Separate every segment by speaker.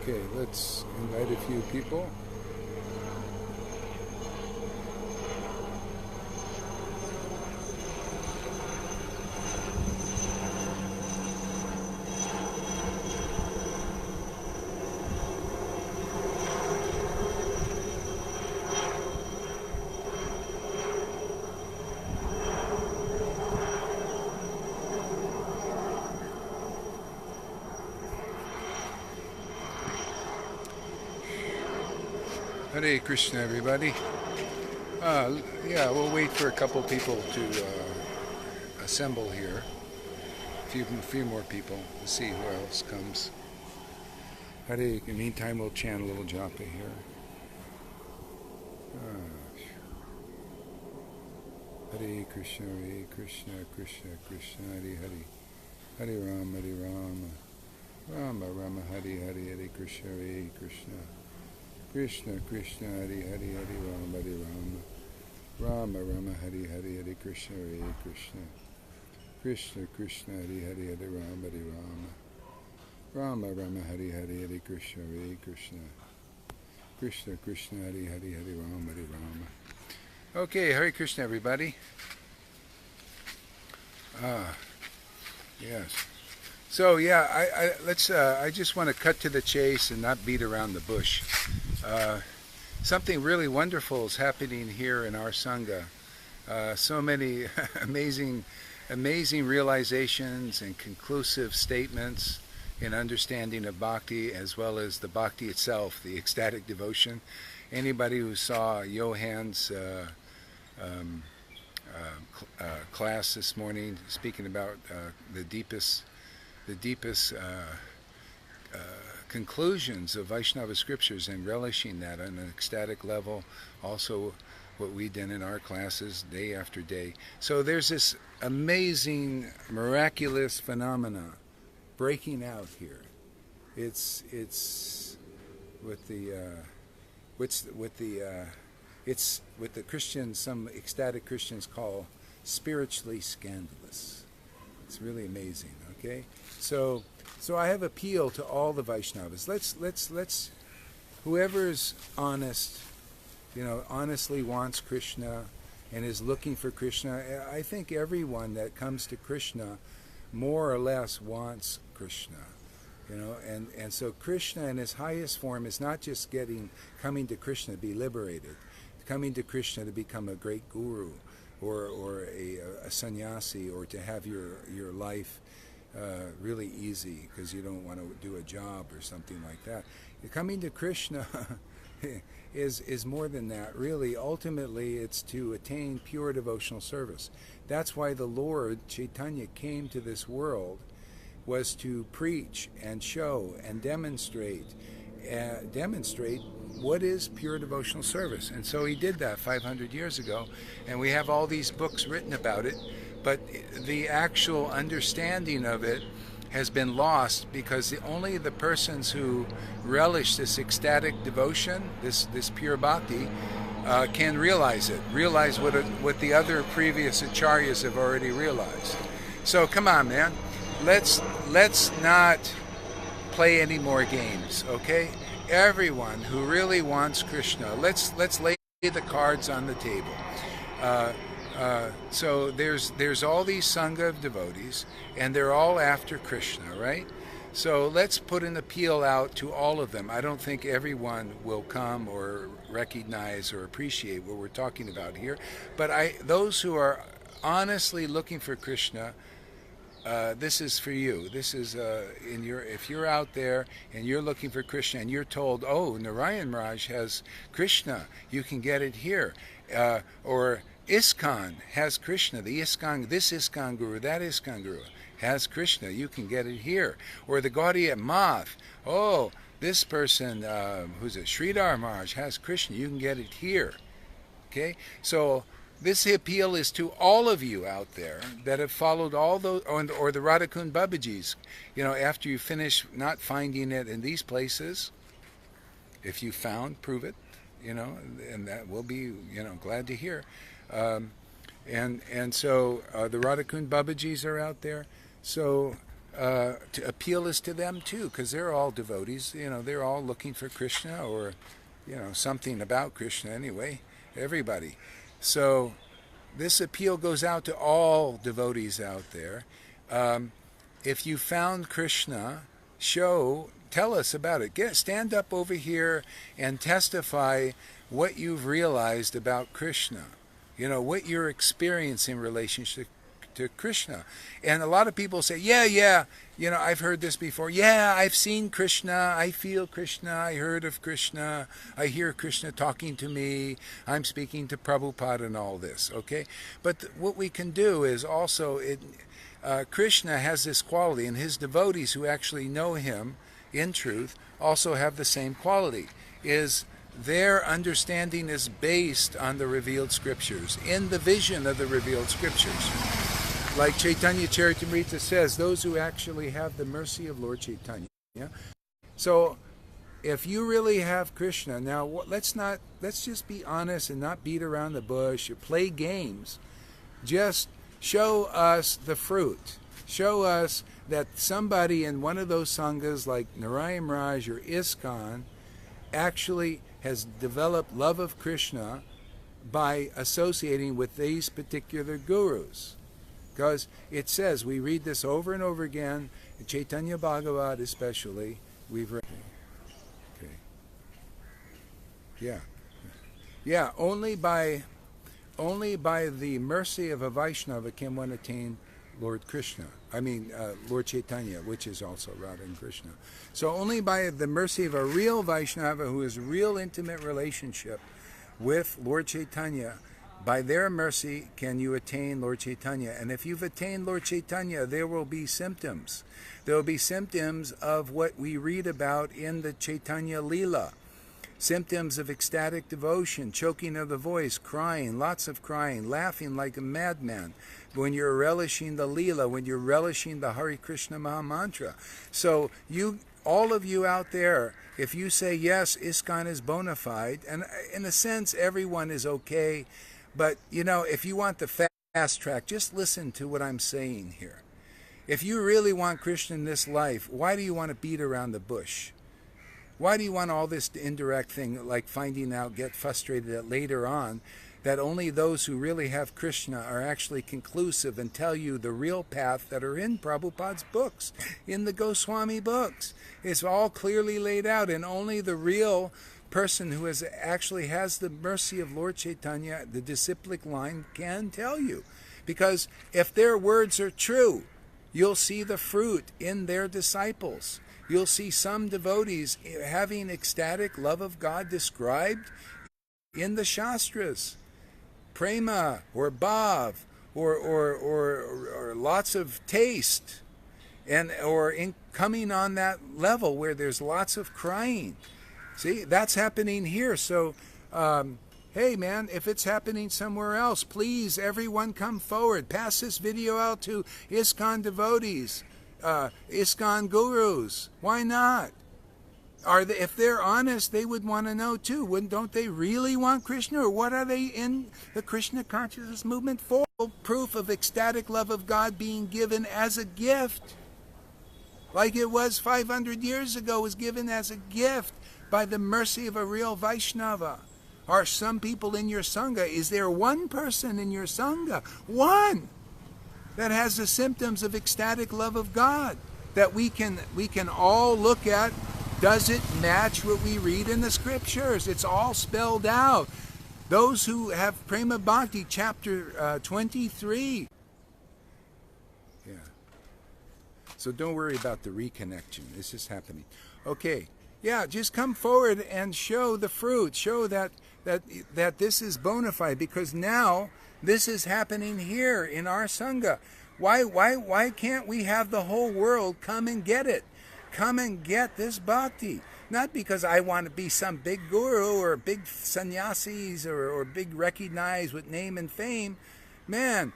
Speaker 1: Okay, let's invite a few people. Hare Krishna, everybody. Yeah, we'll wait for a couple people to assemble here. A few more people to see who else comes. Hare. In the meantime, we'll chant a little japa here. Hare Krishna, Krishna Krishna, Hare Hare. Hare Rama, Rama Rama, Hare Hare, Hare Krishna, Krishna Krishna, Hare Hare, Hare Rama, Rama Rama, Hare Hare, Hare Krishna, Krishna Krishna, Hare Hare, Hare Rama, Rama Rama, Hare Hare, Hare Krishna, Krishna Krishna, Hare Hare, Hare Rama. Okay, Hare Krishna, everybody. Yes. So yeah, I just want to cut to the chase and not beat around the bush. Something really wonderful is happening here in our sangha. So many amazing realizations and conclusive statements in understanding of bhakti, as well as the bhakti itself, the ecstatic devotion. Anybody who saw Johan's class this morning, speaking about the deepest conclusions of Vaishnava scriptures and relishing that on an ecstatic level, also what we did in our classes day after day. So there's this amazing, miraculous phenomena breaking out here. It's with the Christians, some ecstatic Christians call spiritually scandalous. It's really amazing. Okay, so I have appeal to all the Vaishnavas. Let's whoever's honest, honestly wants Krishna and is looking for Krishna. I think everyone that comes to Krishna more or less wants Krishna. And so Krishna in his highest form is not just coming to Krishna to be liberated, coming to Krishna to become a great guru or a sannyasi, or to have your life really easy because you don't want to do a job or something like that. Coming to Krishna is more than that. Really, ultimately, it's to attain pure devotional service. That's why the Lord Chaitanya came to this world, was to preach and show and demonstrate what is pure devotional service. And so he did that 500 years ago, and we have all these books written about it, but the actual understanding of it has been lost because only the persons who relish this ecstatic devotion, this pure bhakti, can realize what the other previous acharyas have already realized. So come on, man, let's not play any more games, okay? Everyone who really wants Krishna, let's lay the cards on the table. So there's all these sangha of devotees, and they're all after Krishna, right? So let's put an appeal out to all of them. I don't think everyone will come or recognize or appreciate what we're talking about here, but those who are honestly looking for Krishna, this is for you. This is if you're out there and you're looking for Krishna and you're told, oh, Narayan Maharaj has Krishna, you can get it here, or ISKCON has Krishna, this ISKCON Guru, that ISKCON Guru has Krishna, you can get it here, or the Gaudiya Math, oh, this person who's a Sridhar Maharaj has Krishna, you can get it here. Okay, so this appeal is to all of you out there that have followed all those, or the Radhakund Babajis. After you finish not finding it in these places, if you found, prove it, and that will be, glad to hear. And so the Radhakund Babajis are out there. So to appeal is to them too, because they're all devotees. They're all looking for Krishna, or something about Krishna anyway. Everybody. So this appeal goes out to all devotees out there. If you found Krishna, tell us about it. Stand up over here and testify what you've realized about Krishna. What your experience in relationship to Krishna. And a lot of people say, yeah, I've heard this before. Yeah, I've seen Krishna. I feel Krishna. I heard of Krishna. I hear Krishna talking to me. I'm speaking to Prabhupada and all this, okay? But what we can do is also, Krishna has this quality, and his devotees who actually know him in truth also have the same quality, is their understanding is based on the revealed scriptures, in the vision of the revealed scriptures. Like Chaitanya Charitamrita says, those who actually have the mercy of Lord Chaitanya. So if you really have Krishna, now let's just be honest and not beat around the bush or play games. Just show us the fruit. Show us that somebody in one of those sanghas like Narayan Raj or ISKCON actually has developed love of Krishna by associating with these particular gurus. Because it says, we read this over and over again, in Chaitanya Bhagavat especially, we've read. Okay. Yeah, only by the mercy of a Vaishnava can one attain Lord Krishna. Lord Chaitanya, which is also Radha and Krishna. So only by the mercy of a real Vaishnava who has real intimate relationship with Lord Chaitanya, by their mercy can you attain Lord Chaitanya. And if you've attained Lord Chaitanya, there will be symptoms. There will be symptoms of what we read about in the Chaitanya Leela. Symptoms of ecstatic devotion, choking of the voice, crying, lots of crying, laughing like a madman when you're relishing the Leela, when you're relishing the Hare Krishna Maha Mantra. So all of you out there, if you say, yes, ISKCON is bona fide, and in a sense, everyone is okay, but, if you want the fast track, just listen to what I'm saying here. If you really want Krishna in this life, why do you want to beat around the bush? Why do you want all this indirect thing, like finding out, get frustrated that later on, that only those who really have Krishna are actually conclusive and tell you the real path that are in Prabhupada's books, in the Goswami books. It's all clearly laid out, and only the real person who actually has the mercy of Lord Chaitanya, the disciplic line, can tell you. Because if their words are true, you'll see the fruit in their disciples. You'll see some devotees having ecstatic love of God described in the Shastras. Prema or bhav or lots of taste, or coming on that level where there's lots of crying. See, that's happening here. So, hey man, if it's happening somewhere else, please everyone come forward. Pass this video out to ISKCON devotees. ISKCON gurus. Why not? If they're honest, they would want to know too. Don't they really want Krishna? Or what are they in the Krishna consciousness movement for? Proof of ecstatic love of God being given as a gift. Like it was 500 years ago, was given as a gift by the mercy of a real Vaishnava. Are some people in your Sangha? Is there one person in your Sangha? One! That has the symptoms of ecstatic love of God that we can all look at. Does it match what we read in the scriptures? It's all spelled out. Those who have Prema Bhakti, chapter 23. Yeah. So don't worry about the reconnection. This is happening. Okay. Yeah, just come forward and show the fruit. Show that this is bona fide, because now this is happening here in our Sangha. Why can't we have the whole world come and get it? Come and get this bhakti. Not because I want to be some big guru or big sannyasis or big recognized with name and fame. Man,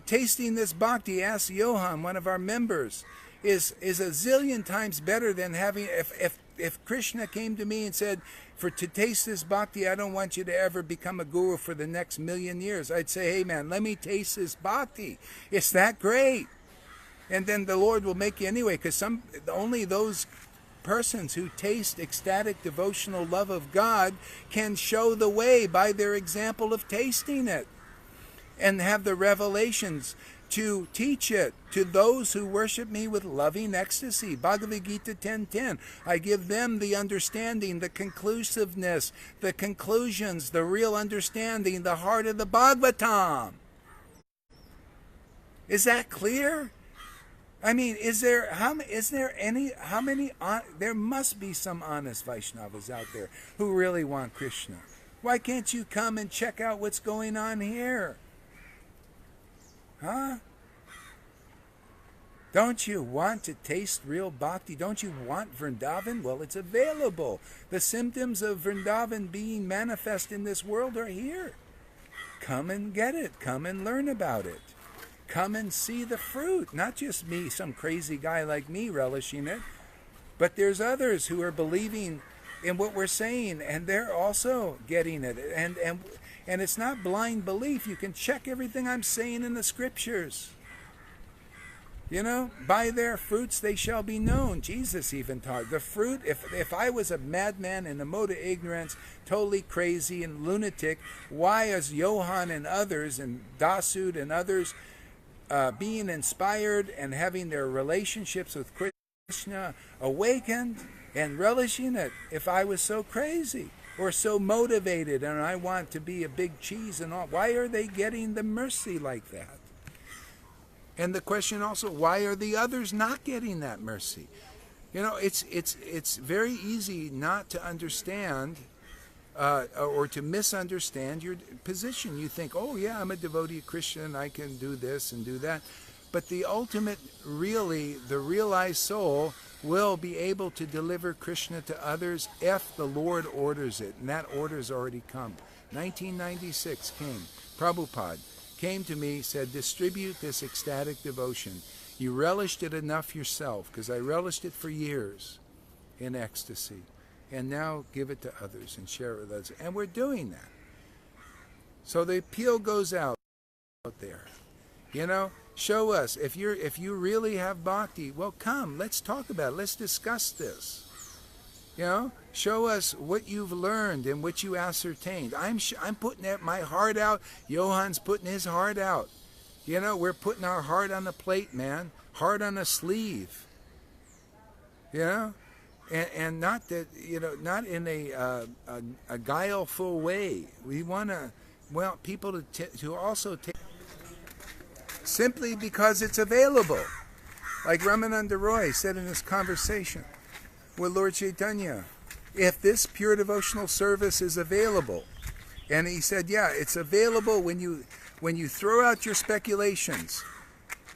Speaker 1: tasting this bhakti, ask Johan, one of our members, is a zillion times better than having, if Krishna came to me and said, to taste this bhakti, I don't want you to ever become a guru for the next 1,000,000 years. I'd say, hey man, let me taste this bhakti. It's that great. And then the Lord will make you anyway, because only those persons who taste ecstatic devotional love of God can show the way by their example of tasting it, and have the revelations to teach it to those who worship me with loving ecstasy. Bhagavad Gita 10:10. I give them the understanding, the conclusiveness, the conclusions, the real understanding, the heart of the Bhagavatam. Is that clear? I mean, there must be some honest Vaishnavas out there who really want Krishna. Why can't you come and check out what's going on here? Huh? Don't you want to taste real bhakti? Don't you want Vrindavan? Well, it's available. The symptoms of Vrindavan being manifest in this world are here. Come and get it. Come and learn about it. Come and see the fruit. Not just me, some crazy guy like me relishing it, but there's others who are believing in what we're saying, and they're also getting it. And it's not blind belief. You can check everything I'm saying in the scriptures. You know, by their fruits they shall be known. Jesus even taught the fruit. If I was a madman in a mode of ignorance, totally crazy and lunatic, why is Johann and others, and Dasud and others, being inspired and having their relationships with Krishna awakened and relishing it if I was so crazy or so motivated and I want to be a big cheese and all? Why are they getting the mercy like that? And the question also, why are the others not getting that mercy? You know, it's very easy not to understand or to misunderstand your position. You think, oh yeah, I'm a devotee Christian, I can do this and do that. But the ultimate, really, the realized soul will be able to deliver Krishna to others if the Lord orders it. And that order's already come. 1996 came. Prabhupada came to me, said, distribute this ecstatic devotion. You relished it enough yourself, because I relished it for years in ecstasy. And now give it to others and share it with others. And we're doing that. So the appeal goes out there. You know, show us. If you really have bhakti, well, come, let's talk about it. Let's discuss this. You know, show us what you've learned and what you ascertained. I'm putting my heart out. Johann's putting his heart out. You know, we're putting our heart on the plate, man. Heart on a sleeve. You know? And not that, you know, not in a guileful way. We want people to also take, simply because it's available. Like Ramananda Roy said in his conversation with Lord Chaitanya, if this pure devotional service is available, and he said, yeah, it's available when you throw out your speculations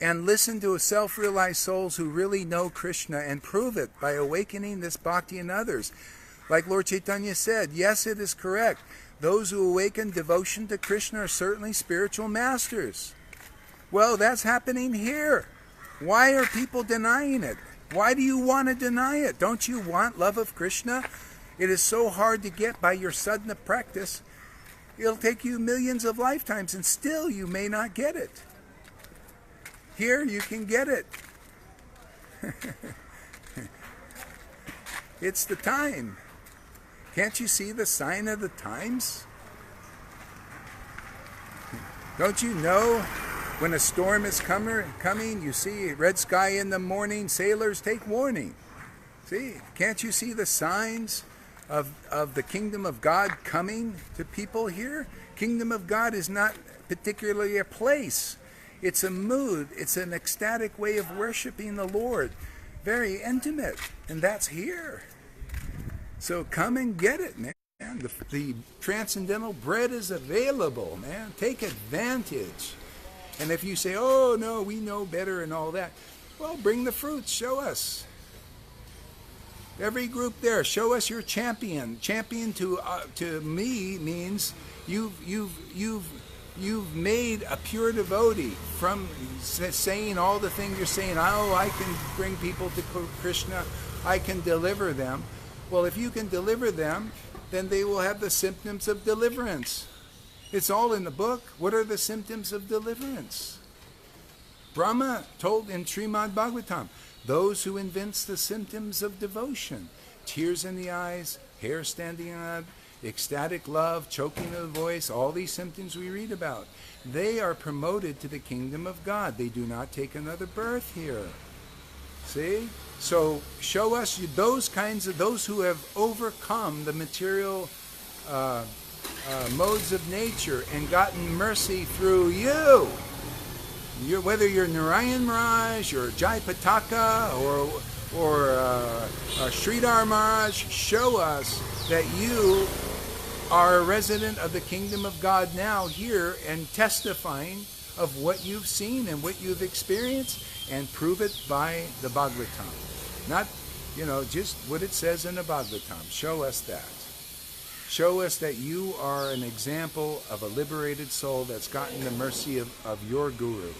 Speaker 1: and listen to self-realized souls who really know Krishna and prove it by awakening this bhakti in others. Like Lord Chaitanya said, yes, it is correct. Those who awaken devotion to Krishna are certainly spiritual masters. Well, that's happening here. Why are people denying it? Why do you want to deny it? Don't you want love of Krishna? It is so hard to get by your sadhana practice. It'll take you millions of lifetimes and still you may not get it. Here you can get it. It's the time. Can't you see the sign of the times? Don't you know when a storm is coming, you see red sky in the morning, sailors take warning. See, can't you see the signs of the kingdom of God coming to people here? Kingdom of God is not particularly a place. It's a mood. It's an ecstatic way of worshiping the Lord. Very intimate. And that's here. So come and get it, man. The transcendental bread is available, man. Take advantage. And if you say, oh, no, we know better and all that, well, bring the fruits. Show us. Every group there, show us your champion. Champion to me means you've made a pure devotee from saying all the things you're saying. Oh, I can bring people to Krishna. I can deliver them. Well, if you can deliver them, then they will have the symptoms of deliverance. It's all in the book. What are the symptoms of deliverance? Brahma told in Srimad Bhagavatam, those who evince the symptoms of devotion, tears in the eyes, hair standing on, ecstatic love, choking of the voice, all these symptoms we read about, they are promoted to the kingdom of God. They do not take another birth here. See? So show us those who have overcome the material modes of nature and gotten mercy through you. Whether you're Narayan Maharaj or Jayapataka or Sridhar Maharaj, show us that you are a resident of the kingdom of God now here and testifying of what you've seen and what you've experienced, and prove it by the Bhagavatam. Not, just what it says in the Bhagavatam. Show us that. Show us that you are an example of a liberated soul that's gotten the mercy of your guru.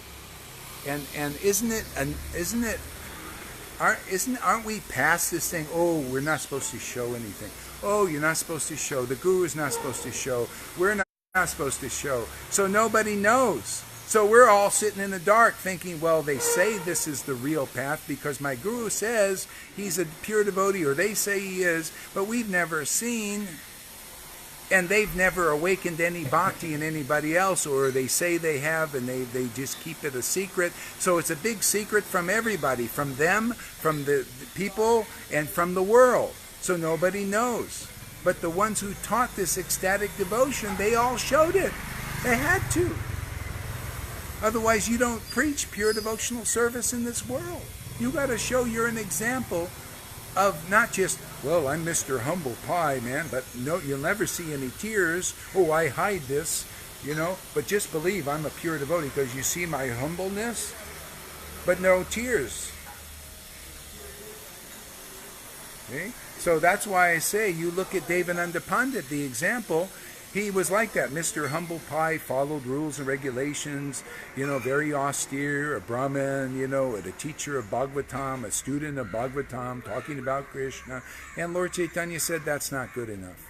Speaker 1: And aren't we past this thing? Oh, we're not supposed to show anything. Oh, you're not supposed to show. The guru's not supposed to show. We're not supposed to show. So nobody knows. So we're all sitting in the dark thinking, well, they say this is the real path because my guru says he's a pure devotee, or they say he is, but we've never seen, and they've never awakened any bhakti in anybody else, or they say they have and they just keep it a secret. So it's a big secret from everybody, from them, from the people, and from the world. So nobody knows. But the ones who taught this ecstatic devotion, they all showed it. They had to. Otherwise, you don't preach pure devotional service in this world. You got to show you're an example of not just, well, I'm Mr. Humble Pie, man, but no, you'll never see any tears. Oh, I hide this, but just believe I'm a pure devotee because you see my humbleness, but no tears. Okay? So that's why I say you look at Devananda Pandit, the example. He was like that. Mr. Humble Pie, followed rules and regulations, very austere, a Brahmin, a teacher of Bhagavatam, a student of Bhagavatam, talking about Krishna. And Lord Chaitanya said, that's not good enough.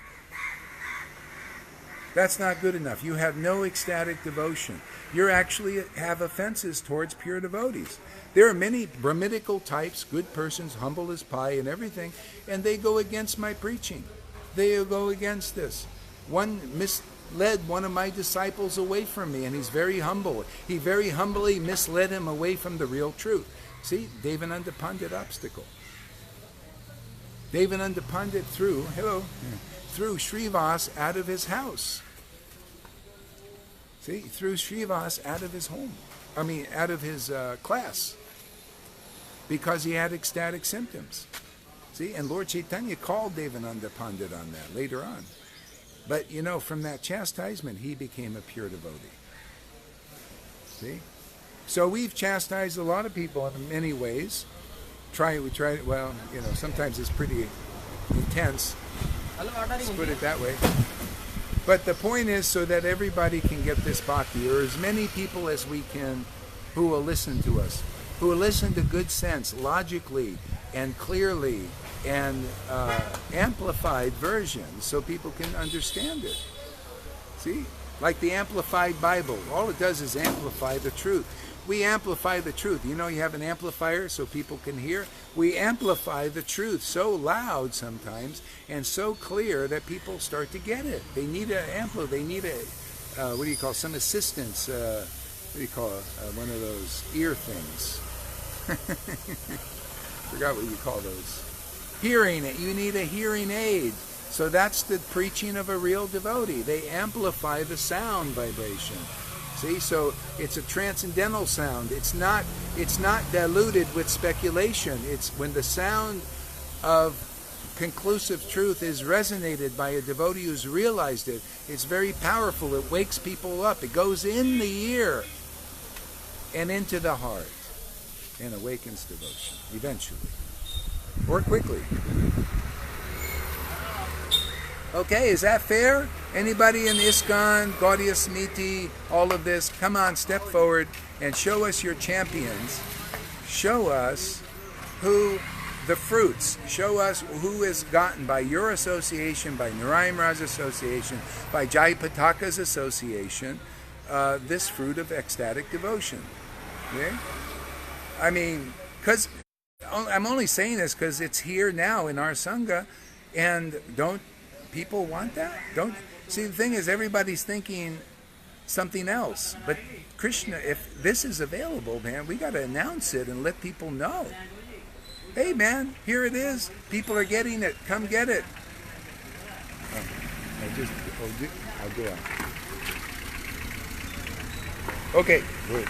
Speaker 1: That's not good enough. You have no ecstatic devotion. You actually have offenses towards pure devotees. There are many Brahminical types, good persons, humble as pie and everything, and they go against my preaching. They go against this. One misled one of my disciples away from me, and he's very humble. He very humbly misled him away from the real truth. See, Devananda Pandit obstacle. Devananda Pandit threw Srivas out of his house. See, he threw Srivas out of his home. Out of his class. Because he had ecstatic symptoms. See, and Lord Chaitanya called Devananda Pandit on that later on. But, from that chastisement, he became a pure devotee. See? So we've chastised a lot of people in many ways. Sometimes it's pretty intense. Let's put it that way. But the point is so that everybody can get this bhakti, or as many people as we can who will listen to us, who will listen to good sense, logically and clearly, and amplified version so people can understand it. See? Like the Amplified Bible. All it does is amplify the truth. We amplify the truth. You have an amplifier so people can hear? We amplify the truth so loud sometimes and so clear that people start to get it. They need they need some assistance. One of those ear things. Forgot what you call those. Hearing it. You need a hearing aid. So that's the preaching of a real devotee. They amplify the sound vibration. See, so it's a transcendental sound. It's not diluted with speculation. It's when the sound of conclusive truth is resonated by a devotee who's realized it. It's very powerful. It wakes people up. It goes in the ear and into the heart and awakens devotion eventually. Or quickly. Okay, is that fair? Anybody in ISKCON, Gaudiya Samiti, all of this, come on, step forward and show us your champions. Show us who the fruits. Show us who is gotten by your association, by Narayan Maharaj's association, by Jayapataka's association, this fruit of ecstatic devotion. Okay? I mean, because I'm only saying this because it's here now in our Sangha, and don't people want that? Don't see, the thing is, everybody's thinking something else. But Krishna, if this is available, man, we got to announce it and let people know. Hey, man, here it is. People are getting it. Come get it. I'll go on. Okay, good.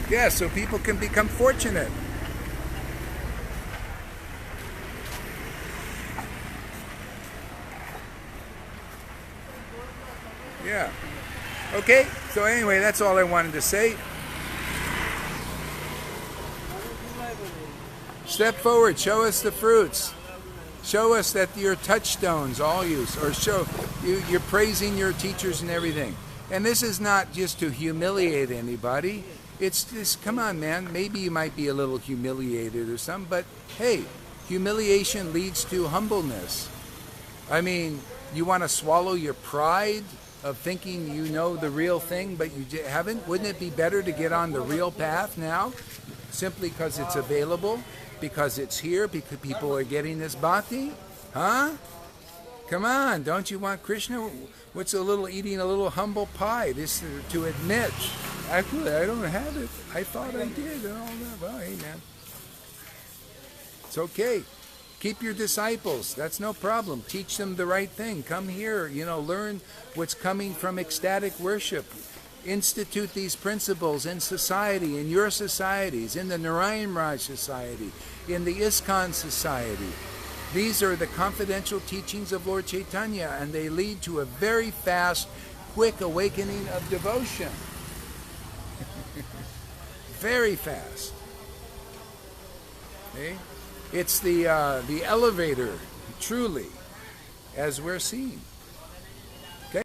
Speaker 1: Yeah, so people can become fortunate. Yeah. Okay, so anyway, that's all I wanted to say. Step forward, show us the fruits. Show us that your touchstones, all you, or show you're praising your teachers and everything. And this is not just to humiliate anybody. It's just, come on, man. Maybe you might be a little humiliated or something, but hey, humiliation leads to humbleness. I mean, you want to swallow your pride of thinking you know the real thing, but you haven't? Wouldn't it be better to get on the real path now, simply because it's available, because it's here, because people are getting this bhakti? Huh? Come on, don't you want Krishna? What's eating a little humble pie? This to admit, actually, I don't have it. I thought I did and all that. Well, hey, man. It's okay. Keep your disciples. That's no problem. Teach them the right thing. Come here, learn what's coming from ecstatic worship. Institute these principles in society, in your societies, in the Narayan Raj Society, in the ISKCON Society. These are the confidential teachings of Lord Chaitanya, and they lead to a very fast, quick awakening of devotion. Very fast. Okay? It's the elevator, truly, as we're seeing.